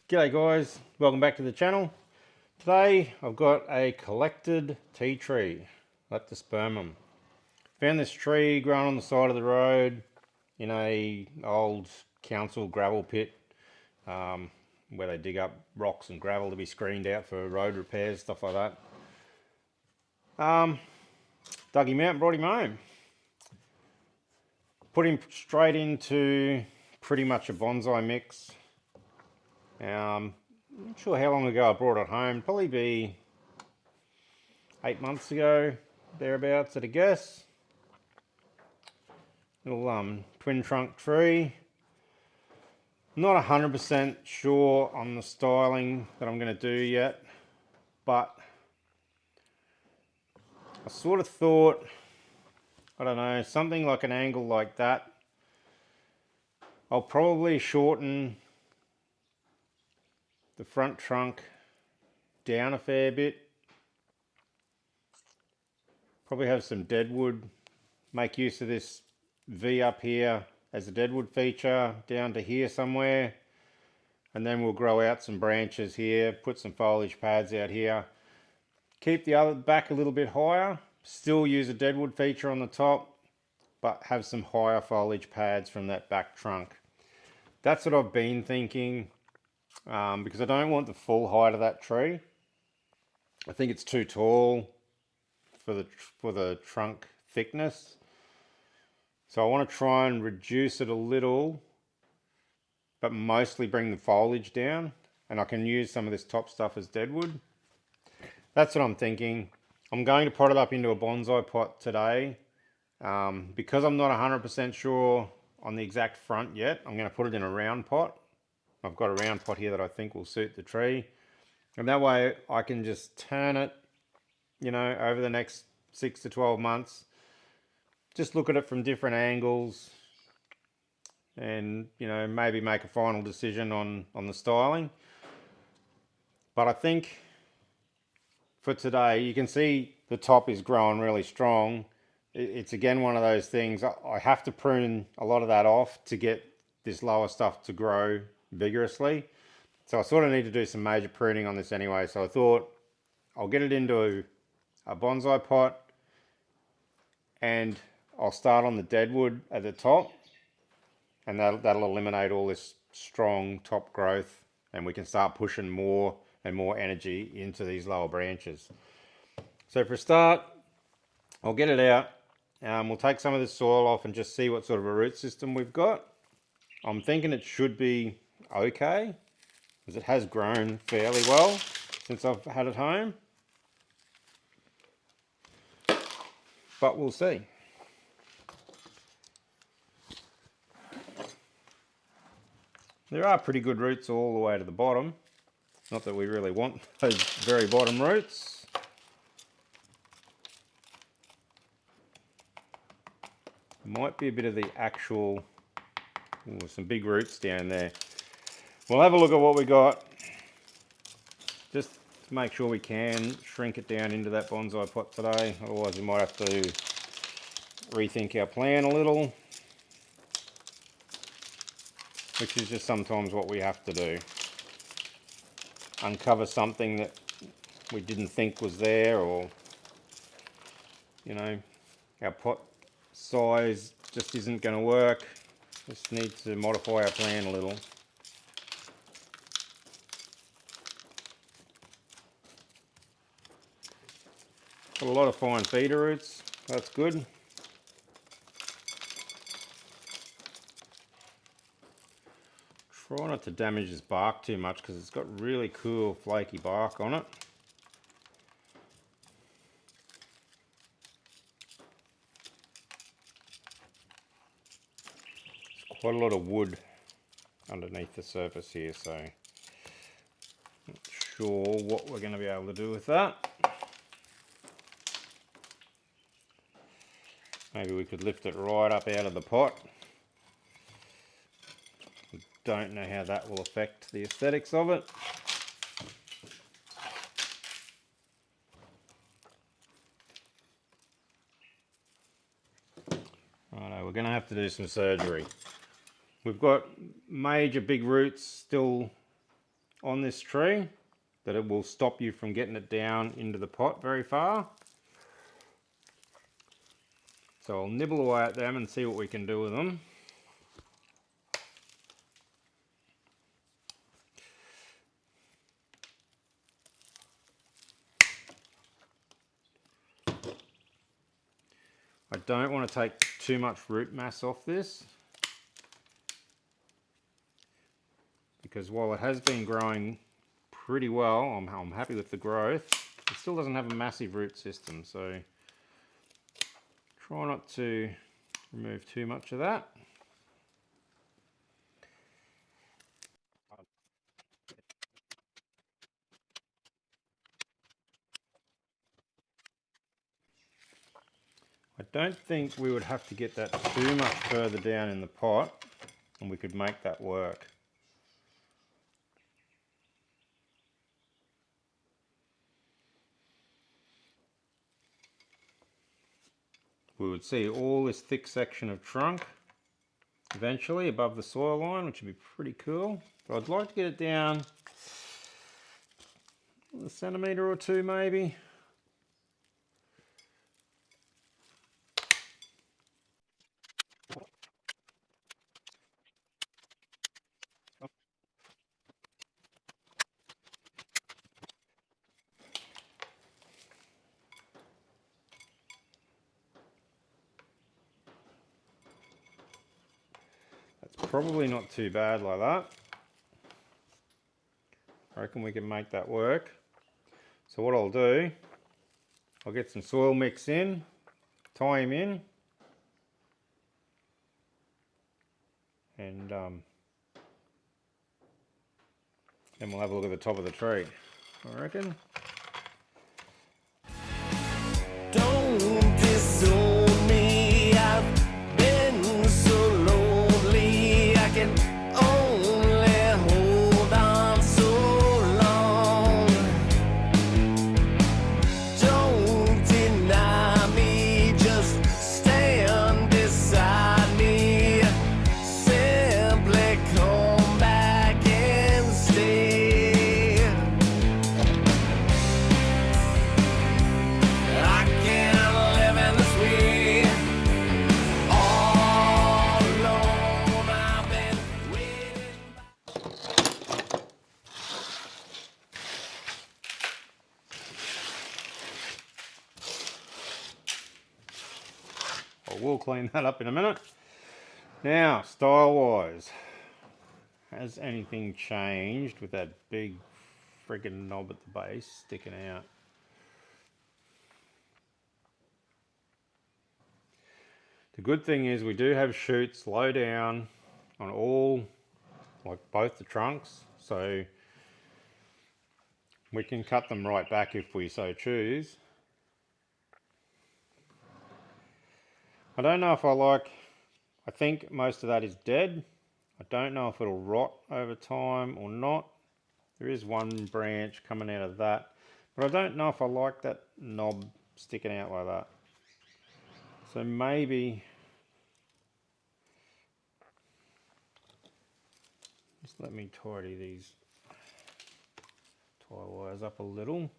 G'day guys, welcome back to the channel. Today I've got a collected tea tree, Leptospermum. Found this tree growing on the side of the road in a old council gravel pit where they dig up rocks and gravel to be screened out for road repairs, stuff like that. Dug him out and brought him home. Put him straight into pretty much a bonsai mix. I'm not sure how long ago I brought it home. Probably be 8 months ago, thereabouts at a guess. Little twin trunk tree. Not 100% sure on the styling that I'm going to do yet, but I sort of thought, I don't know, something like an angle like that. I'll probably shorten the front trunk down a fair bit. Probably have some deadwood, make use of this V up here as a deadwood feature down to here somewhere, and then we'll grow out some branches here, put some foliage pads out here, keep the other back a little bit higher, still use a deadwood feature on the top, but have some higher foliage pads from that back trunk. That's what I've been thinking, because I don't want the full height of that tree. I think it's too tall for the trunk thickness. So I want to try and reduce it a little, but mostly bring the foliage down, and I can use some of this top stuff as deadwood. That's what I'm thinking. I'm going to pot it up into a bonsai pot today. Because I'm not 100% sure on the exact front yet, I'm going to put it in a round pot. I've got a round pot here that I think will suit the tree. And that way I can just turn it, you know, over the next 6 to 12 months. Just look at it from different angles and, you know, maybe make a final decision on the styling. But I think for today, you can see the top is growing really strong. It's again one of those things, I have to prune a lot of that off to get this lower stuff to grow vigorously. So I sort of need to do some major pruning on this anyway. So I thought I'll get it into a bonsai pot, and I'll start on the deadwood at the top, and that'll eliminate all this strong top growth, and we can start pushing more and more energy into these lower branches. So for a start, I'll get it out. We'll take some of the soil off and just see what sort of a root system we've got. I'm thinking it should be okay, because it has grown fairly well since I've had it home. But we'll see. There are pretty good roots all the way to the bottom. Not that we really want those very bottom roots. Might be a bit of the actual, some big roots down there. We'll have a look at what we got, just to make sure we can shrink it down into that bonsai pot today. Otherwise we might have to rethink our plan a little, which is just sometimes what we have to do. Uncover something that we didn't think was there, or, you know, our pot size just isn't going to work. Just need to modify our plan a little. Got a lot of fine feeder roots, that's good. Try not to damage this bark too much because it's got really cool flaky bark on it. There's quite a lot of wood underneath the surface here, so not sure what we're going to be able to do with that. Maybe we could lift it right up out of the pot. Don't know how that will affect the aesthetics of it. Righto, we're going to have to do some surgery. We've got major big roots still on this tree that it will stop you from getting it down into the pot very far. So I'll nibble away at them and see what we can do with them. I don't want to take too much root mass off this, because while it has been growing pretty well, I'm happy with the growth, it still doesn't have a massive root system, so try not to remove too much of that. I don't think we would have to get that too much further down in the pot, and we could make that work. We would see all this thick section of trunk eventually above the soil line, which would be pretty cool. But I'd like to get it down a centimetre or two maybe. That's probably not too bad like that. I reckon we can make that work. So what I'll do, I'll get some soil mix in, tie him in, and then we'll have a look at the top of the tree, I reckon. Don't disown me, I've been so lonely, I can only hold on so long. Don't deny me, just stand beside me, simply come back and stay. I can't live in this way all alone. I've been waiting. I will clean that up in a minute. Now, style wise, has anything changed with that big friggin' knob at the base sticking out? The good thing is we do have shoots low down on all, like both the trunks, so we can cut them right back if we so choose. I don't know if I think most of that is dead. I don't know if it'll rot over time or not. There is one branch coming out of that, but I don't know if I like that knob sticking out like that. So maybe just let me tidy these tie wires up a little.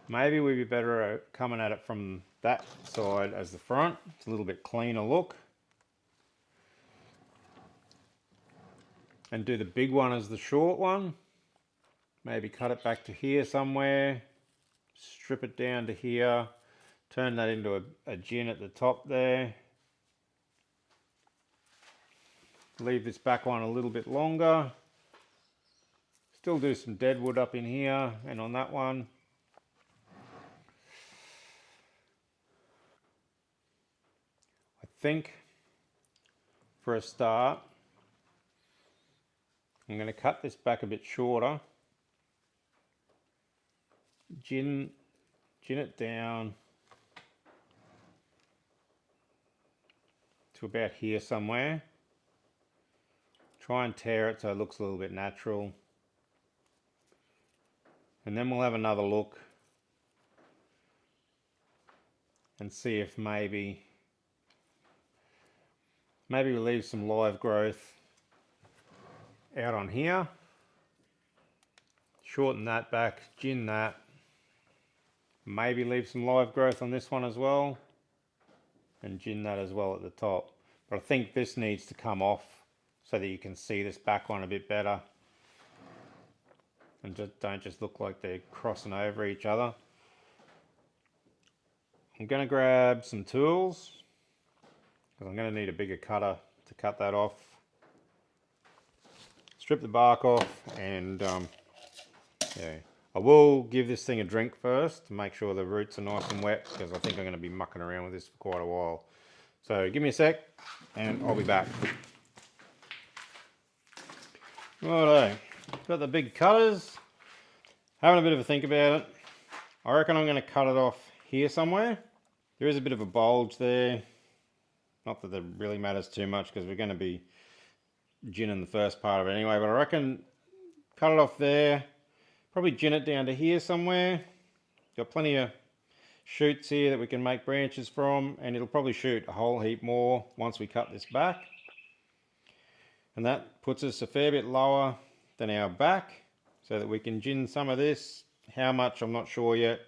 Maybe we'd be better coming at it from that side as the front. It's a little bit cleaner look. And do the big one as the short one. Maybe cut it back to here somewhere. Strip it down to here. Turn that into a gin at the top there. Leave this back one a little bit longer. Still do some deadwood up in here and on that one. I think for a start, I'm going to cut this back a bit shorter. Gin it down to about here somewhere. Try and tear it so it looks a little bit natural. And then we'll have another look and see if maybe we leave some live growth out on here shorten that back, gin that, maybe leave some live growth on this one as well, and gin that as well at the top. But I think this needs to come off so that you can see this back one a bit better and just don't just look like they're crossing over each other. I'm going to grab some tools because I'm going to need a bigger cutter to cut that off. Strip the bark off, and yeah, I will give this thing a drink first to make sure the roots are nice and wet, because I think I'm going to be mucking around with this for quite a while. So give me a sec and I'll be back. Righto, got the big cutters, having a bit of a think about it. I reckon I'm going to cut it off here somewhere. There is a bit of a bulge there. Not that that really matters too much because we're going to be ginning the first part of it anyway, but I reckon cut it off there. Probably gin it down to here somewhere. Got plenty of shoots here that we can make branches from, and it'll probably shoot a whole heap more once we cut this back. And that puts us a fair bit lower than our back so that we can gin some of this. How much, I'm not sure yet.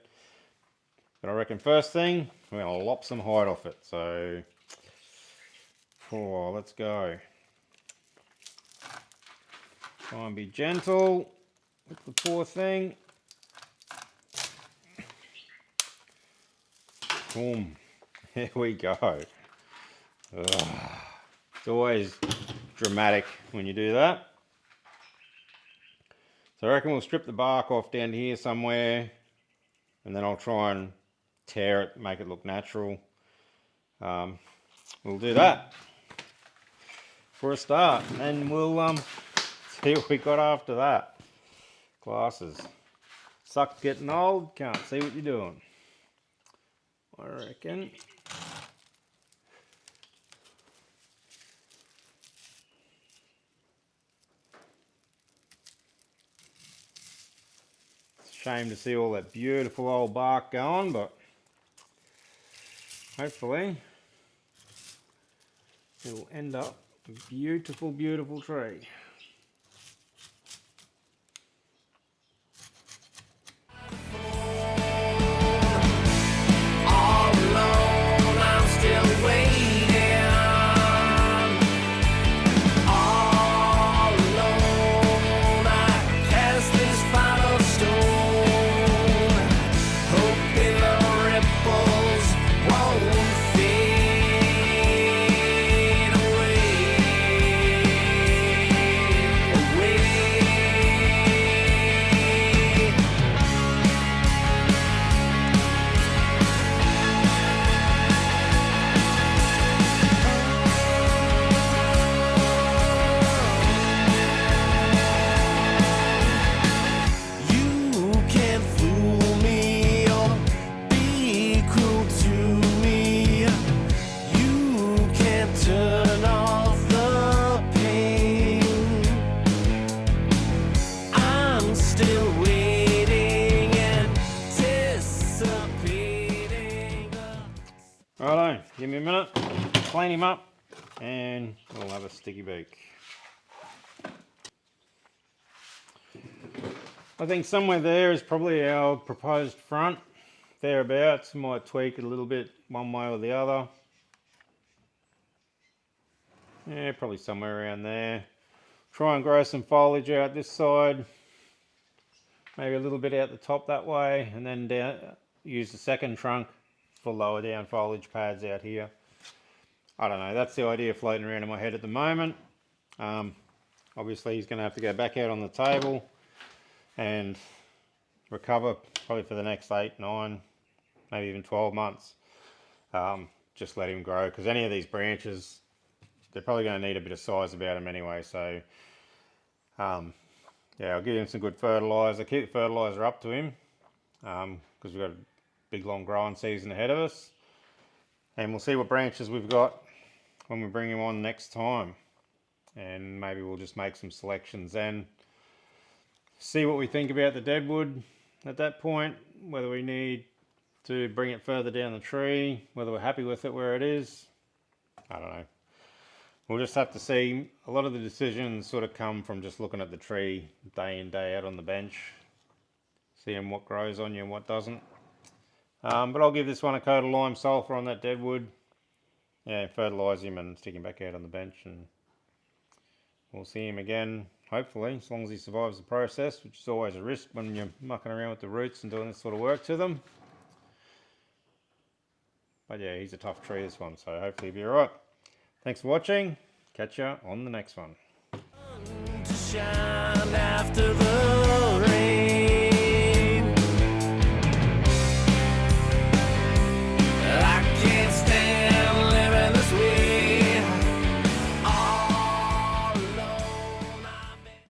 But I reckon first thing, we're going to lop some hide off it. So, oh, let's go. Try and be gentle with the poor thing. Boom. There we go. Ugh. It's always dramatic when you do that. So I reckon we'll strip the bark off down here somewhere, and then I'll try and tear it, make it look natural. We'll do that for a start, and we'll see what we got after that. Glasses. Sucks getting old, can't see what you're doing. I reckon. It's a shame to see all that beautiful old bark going, but hopefully it will end up a beautiful, beautiful tree. Righto, give me a minute, clean him up, and we'll have a sticky beak. I think somewhere there is probably our proposed front, thereabouts. Might tweak it a little bit one way or the other. Yeah, probably somewhere around there. Try and grow some foliage out this side, maybe a little bit out the top that way, and then down, use the second trunk for lower down foliage pads out here. I don't know, that's the idea floating around in my head at the moment. Obviously he's going to have to go back out on the table and recover probably for the next 8, 9, maybe even 12 months. Just let him grow, because any of these branches, they're probably going to need a bit of size about them anyway. So yeah, I'll give him some good fertiliser, keep the fertiliser up to him, because we've got a big long growing season ahead of us, and we'll see what branches we've got when we bring him on next time, and maybe we'll just make some selections and see what we think about the deadwood at that point, whether we need to bring it further down the tree, whether we're happy with it where it is. I don't know, we'll just have to see. A lot of the decisions sort of come from just looking at the tree day in, day out on the bench, seeing what grows on you and what doesn't. But I'll give this one a coat of lime sulphur on that deadwood. Yeah, fertilise him and stick him back out on the bench, and we'll see him again, hopefully, as long as he survives the process, which is always a risk when you're mucking around with the roots and doing this sort of work to them. But yeah, he's a tough tree, this one, so hopefully he'll be alright. Thanks for watching. Catch ya on the next one.